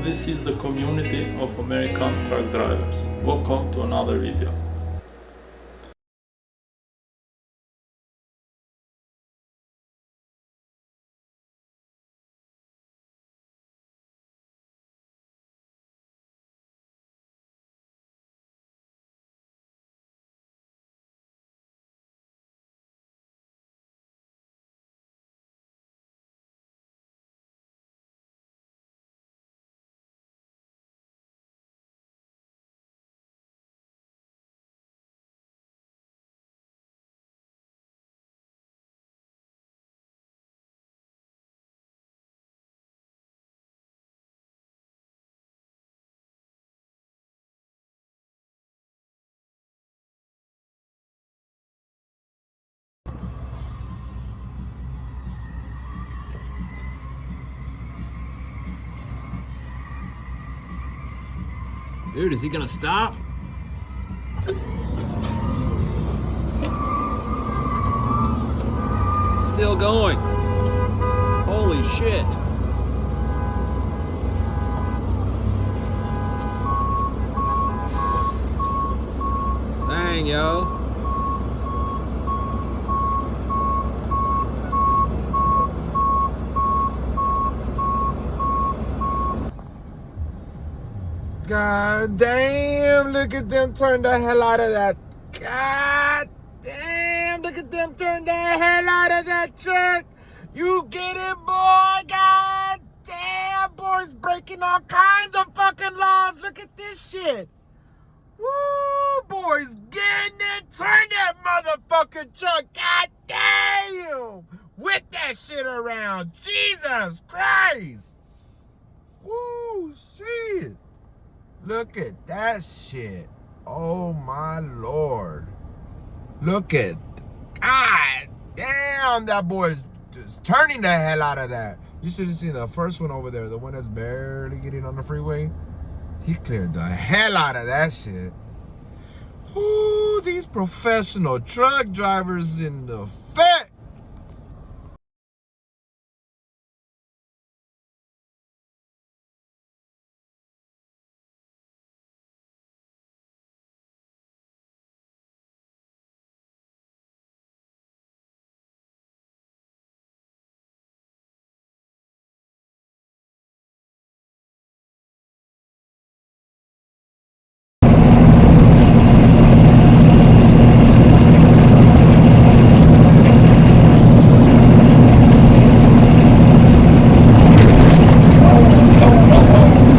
this is the community of American truck drivers. Welcome to another video. Dude, is he gonna stop? Still going. Holy shit. Dang, yo. God damn, look at them turn the hell out of that. God damn, look at them turn the hell out of that truck. You get it, boy? God damn, boys breaking all kinds of fucking laws. Look at this shit. Woo, boys getting it. Turn that motherfucking truck. God damn. Whip that shit around. Jesus Christ. Woo, shit. Look at that shit. Oh my Lord. Look at, God damn, that boy's just turning the hell out of that. You should have seen the first one over there, the one that's barely getting on the freeway. He cleared the hell out of that shit. Ooh, these professional truck drivers in the fit.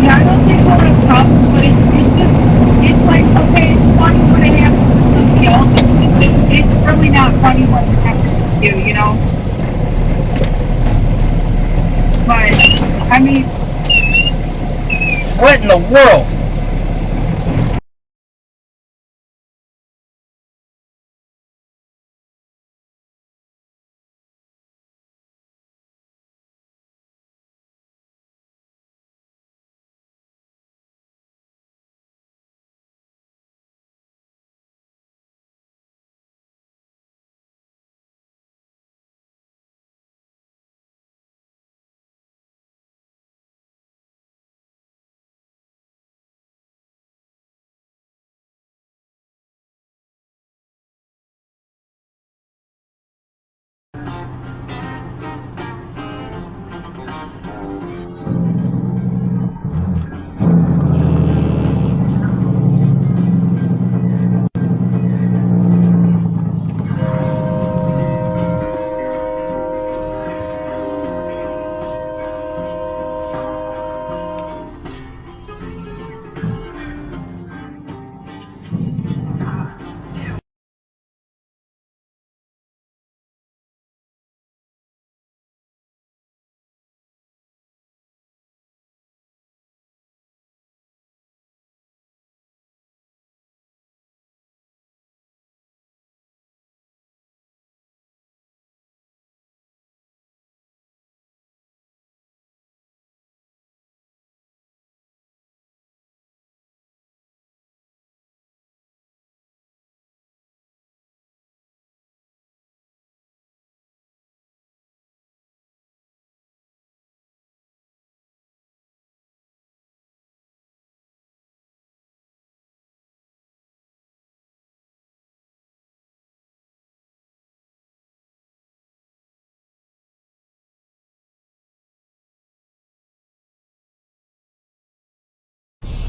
Yeah, I don't think we're a problem, but it's like, okay, it's funny when it happens to somebody else. It's really not funny when it happens to you, you know? But, I mean, what in the world?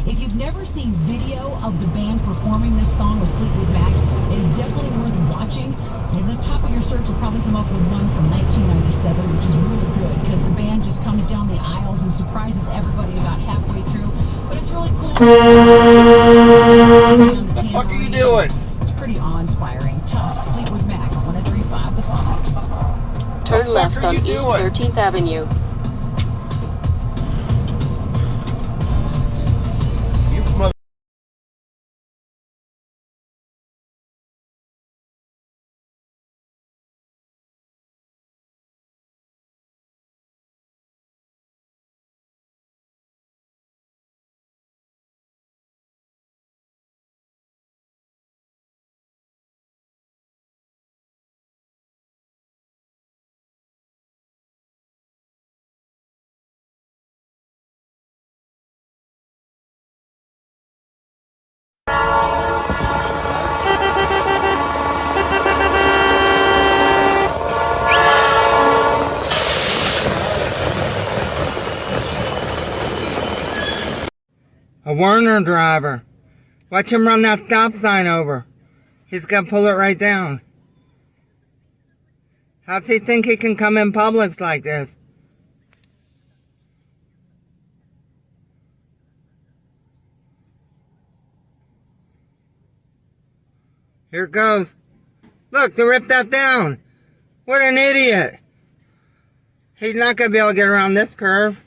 If you've never seen video of the band performing this song with Fleetwood Mac, it is definitely worth watching. At the top of your search, you'll probably come up with one from 1997, which is really good because the band just comes down the aisles and surprises everybody about halfway through. But it's really cool. What the fuck are you doing? It's pretty awe-inspiring. Tusk, Fleetwood Mac, 103.5 The Fox. Turn left are on you East doing? 13th Avenue. You mother. A Werner driver. Watch him run that stop sign over. He's gonna pull it right down. How's he think he can come in Publix like this? Here it goes. Look, they ripped that down. What an idiot. He's not gonna be able to get around this curve.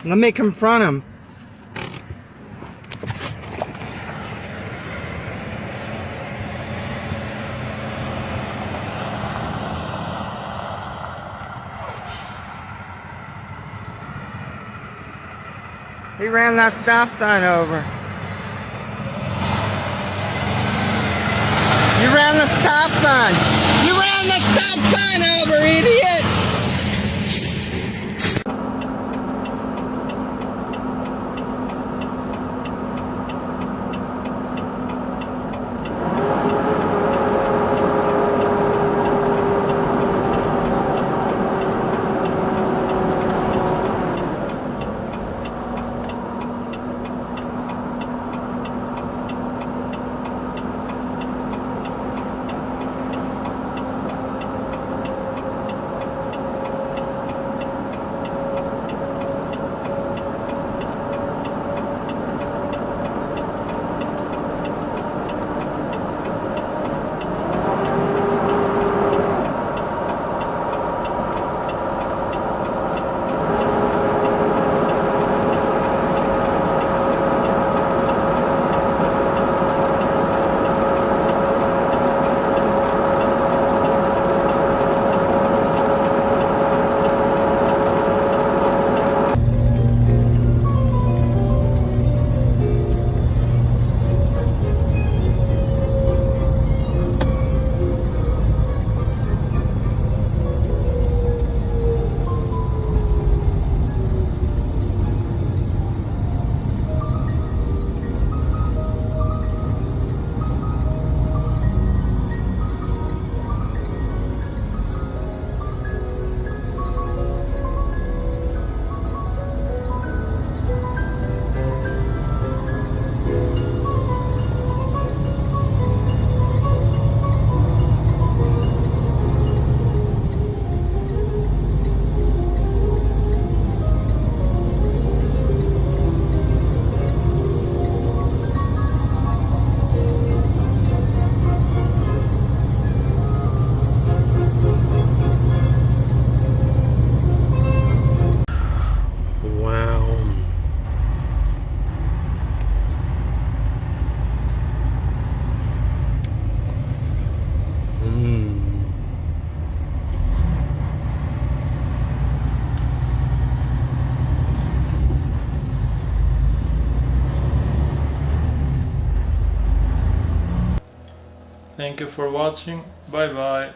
Let me confront him. He ran that stop sign over. You ran the stop sign. You ran the stop sign over, idiot! Thank you for watching. Bye bye.